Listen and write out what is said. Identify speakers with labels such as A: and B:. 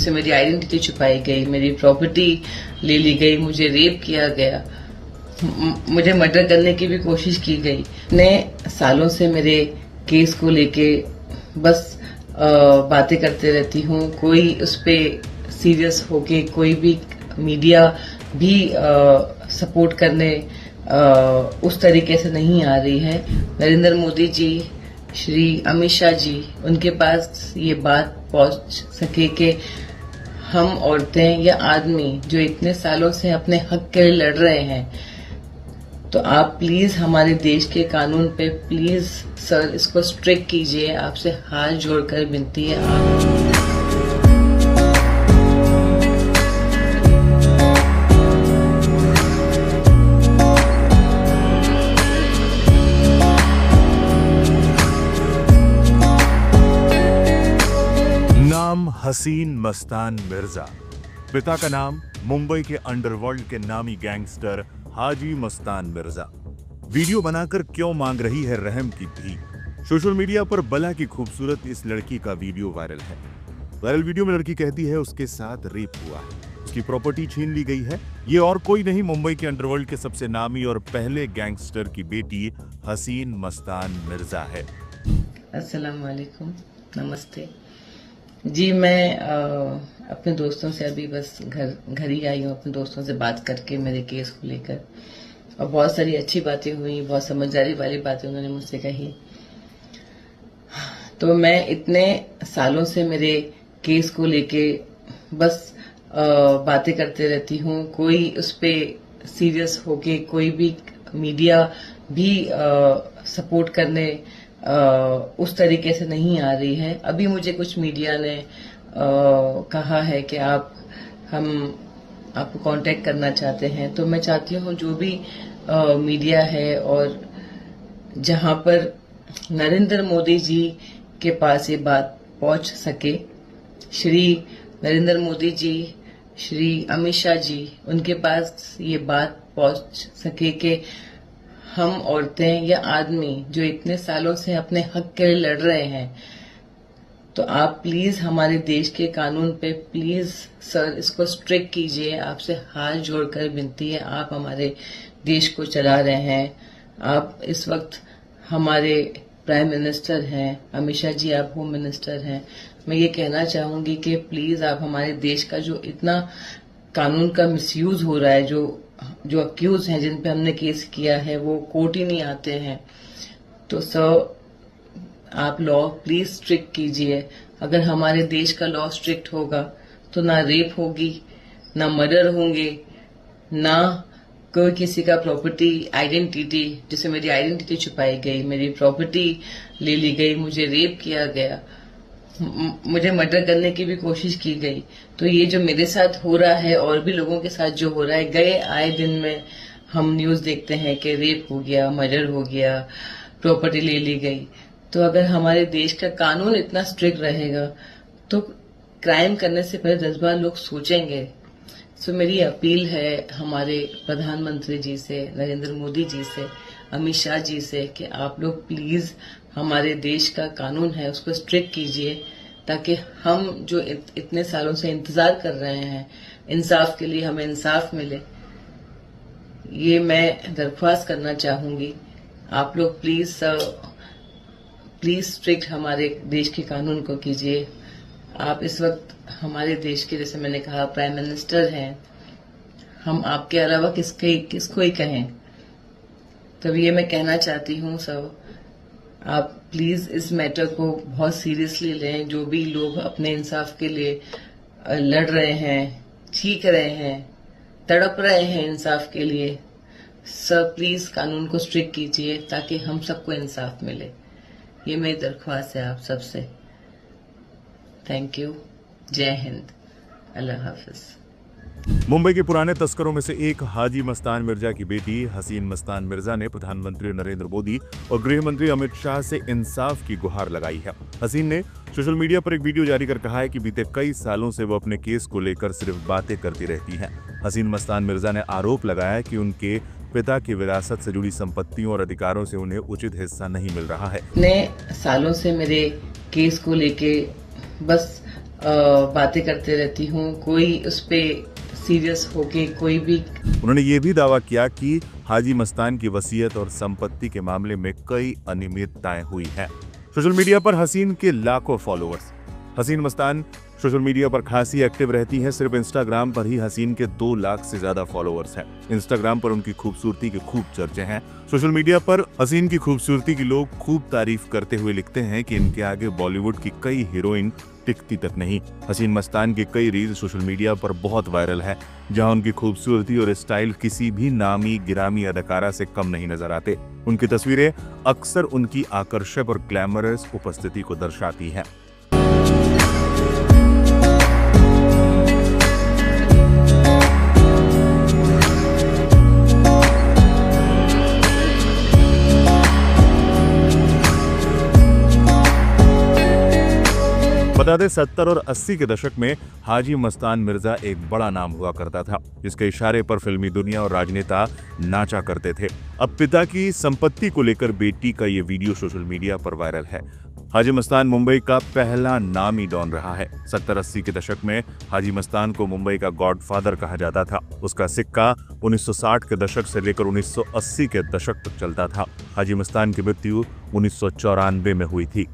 A: जिससे मेरी आइडेंटिटी छुपाई गई, मेरी प्रॉपर्टी ले ली गई, मुझे रेप किया गया, मुझे मर्डर करने की भी कोशिश की गई। इतने सालों से मेरे केस को लेके बस बातें करते रहती हूँ। कोई उस पर सीरियस होके कोई भी मीडिया भी सपोर्ट करने उस तरीके से नहीं आ रही है। नरेंद्र मोदी जी, श्री अमित शाह जी, उनके पास ये बात पहुंच सके कि हम औरतें या आदमी जो इतने सालों से अपने हक के लिए लड़ रहे हैं, तो आप प्लीज हमारे देश के कानून पे प्लीज सर इसको स्ट्रिक्ट कीजिए। आपसे हाथ जोड़कर विनती है।
B: नाम हसीन मस्तान मिर्जा, पिता का नाम मुंबई के अंडरवर्ल्ड के नामी गैंगस्टर हाजी मस्तान मिर्जा। वीडियो बनाकर क्यों मांग रही है रहम की भीख। सोशल मीडिया पर बला की खूबसूरत इस लड़की का वीडियो वायरल है। वायरल वीडियो में लड़की कहती है उसके साथ रेप हुआ है, उसकी प्रॉपर्टी छीन ली गई है। ये और कोई नहीं, मुंबई के अंडरवर्ल्ड के सबसे नामी और पहले गैंगस्टर की बेटी हसीन मस्तान मिर्जा है।
A: अस्सलाम वालेकुम, नमस्ते जी। मैं अपने दोस्तों से अभी बस घर ही आई हूँ, अपने दोस्तों से बात करके मेरे केस को लेकर, और बहुत सारी अच्छी बातें हुई, बहुत समझदारी वाली बातें उन्होंने मुझसे कही। तो मैं इतने सालों से मेरे केस को लेके बस बातें करते रहती हूँ। कोई उस पर सीरियस होके कोई भी मीडिया भी सपोर्ट करने उस तरीके से नहीं आ रही है। अभी मुझे कुछ मीडिया ने कहा है कि हम आपको कांटेक्ट करना चाहते हैं, तो मैं चाहती हूँ जो भी मीडिया है और जहां पर नरेंद्र मोदी जी के पास ये बात पहुंच सके, श्री नरेंद्र मोदी जी, श्री अमित शाह जी, उनके पास ये बात पहुंच सके कि हम औरतें या आदमी जो इतने सालों से अपने हक के लिए लड़ रहे हैं, तो आप प्लीज हमारे देश के कानून पे प्लीज सर इसको स्ट्रिक्ट कीजिए। आपसे हाथ जोड़कर विनती है। आप हमारे देश को चला रहे हैं, आप इस वक्त हमारे प्राइम मिनिस्टर हैं, अमित शाह जी आप होम मिनिस्टर हैं। मैं ये कहना चाहूंगी कि प्लीज आप हमारे देश का जो इतना कानून का मिसयूज हो रहा है, जो अक्यूज हैं जिन पे हमने केस किया है वो कोर्ट ही नहीं आते हैं, तो सर आप लॉ प्लीज स्ट्रिक्ट कीजिए। अगर हमारे देश का लॉ स्ट्रिक्ट होगा तो ना रेप होगी, ना मर्डर होंगे, ना कोई किसी का प्रॉपर्टी आइडेंटिटी, जैसे मेरी आइडेंटिटी छुपाई गई, मेरी प्रॉपर्टी ले ली गई, मुझे रेप किया गया, मुझे मर्डर करने की भी कोशिश की गई। तो ये जो मेरे साथ हो रहा है और भी लोगों के साथ जो हो रहा है, गए आए दिन में हम न्यूज देखते हैं कि रेप हो गया, मर्डर हो गया, प्रॉपर्टी ले ली गई। तो अगर हमारे देश का कानून इतना स्ट्रिक्ट रहेगा तो क्राइम करने से पहले 10 बार लोग सोचेंगे। सो मेरी अपील है हमारे प्रधानमंत्री जी से, नरेंद्र मोदी जी से, अमित शाह जी से कि आप लोग प्लीज हमारे देश का कानून है उसको स्ट्रिक्ट कीजिए, ताकि हम जो इतने सालों से इंतजार कर रहे हैं इंसाफ के लिए, हमें इंसाफ मिले। ये मैं दरख्वास्त करना चाहूंगी। आप लोग प्लीज स्ट्रिक्ट हमारे देश के कानून को कीजिए। आप इस वक्त हमारे देश के, जैसे मैंने कहा, प्राइम मिनिस्टर हैं। हम आपके अलावा किसको ही कहें। तो ये मैं कहना चाहती हूँ सर, आप प्लीज इस मैटर को बहुत सीरियसली लें। जो भी लोग अपने इंसाफ के लिए लड़ रहे हैं, चीख रहे हैं, तड़प रहे हैं इंसाफ के लिए, सर प्लीज कानून को स्ट्रिक्ट कीजिए ताकि हम सबको इंसाफ मिले। ये मेरी दरख्वास्त है आप सबसे। Thank you. जय हिंद, अल्लाह हाफिज।
B: मुंबई के पुराने तस्करों में से एक हाजी मस्तान मिर्जा की बेटी हसीन मस्तान मिर्जा ने प्रधानमंत्री नरेंद्र मोदी और गृह मंत्री अमित शाह से इंसाफ की गुहार लगाई है। हसीन ने सोशल मीडिया पर एक वीडियो जारी कर कहा है कि बीते कई सालों से वो अपने केस को लेकर सिर्फ बातें करती रहती हैं। हसीन मस्तान मिर्जा ने आरोप लगाया कि उनके पिता की विरासत से जुड़ी संपत्तियों और अधिकारों से उन्हें उचित हिस्सा नहीं मिल रहा है।
A: इतने सालों से मेरे केस को लेके बस बातें करते रहती हूँ, कोई उस पे सीरियस होके कोई भी।
B: उन्होंने ये भी दावा किया कि हाजी मस्तान की वसीयत और संपत्ति के मामले में कई अनियमितताएं हुई हैं। सोशल मीडिया पर हसीन के लाखों फॉलोअर्स। हसीन मस्तान सोशल मीडिया पर खासी एक्टिव रहती हैं। सिर्फ इंस्टाग्राम पर ही हसीन के 2 लाख से ज्यादा फॉलोअर्स हैं। इंस्टाग्राम पर उनकी खूबसूरती के खूब चर्चे हैं। सोशल मीडिया पर हसीन की खूबसूरती की लोग खूब तारीफ करते हुए लिखते हैं कि इनके आगे बॉलीवुड की कई हीरोइन टिकती तक नहीं। हसीन मस्तान के कई रील सोशल मीडिया पर बहुत वायरल है, जहां उनकी खूबसूरती और स्टाइल किसी भी नामी गिरामी अदाकारा से कम नहीं नजर आते। उनकी तस्वीरें अक्सर उनकी आकर्षक और ग्लैमरस उपस्थिति को दर्शाती हैं। बता दें 70 और 80 के दशक में हाजी मस्तान मिर्जा एक बड़ा नाम हुआ करता था, जिसके इशारे पर फिल्मी दुनिया और राजनेता नाचा करते थे। अब पिता की संपत्ति को लेकर बेटी का ये वीडियो सोशल मीडिया पर वायरल है। हाजी मस्तान मुंबई का पहला नामी डॉन रहा है। 70-80 के दशक में हाजी मस्तान को मुंबई का गॉडफादर कहा जाता था। उसका सिक्का 1960 के दशक से लेकर 1980 के दशक तक चलता था। हाजी मस्तान की मृत्यु 1994 में हुई थी।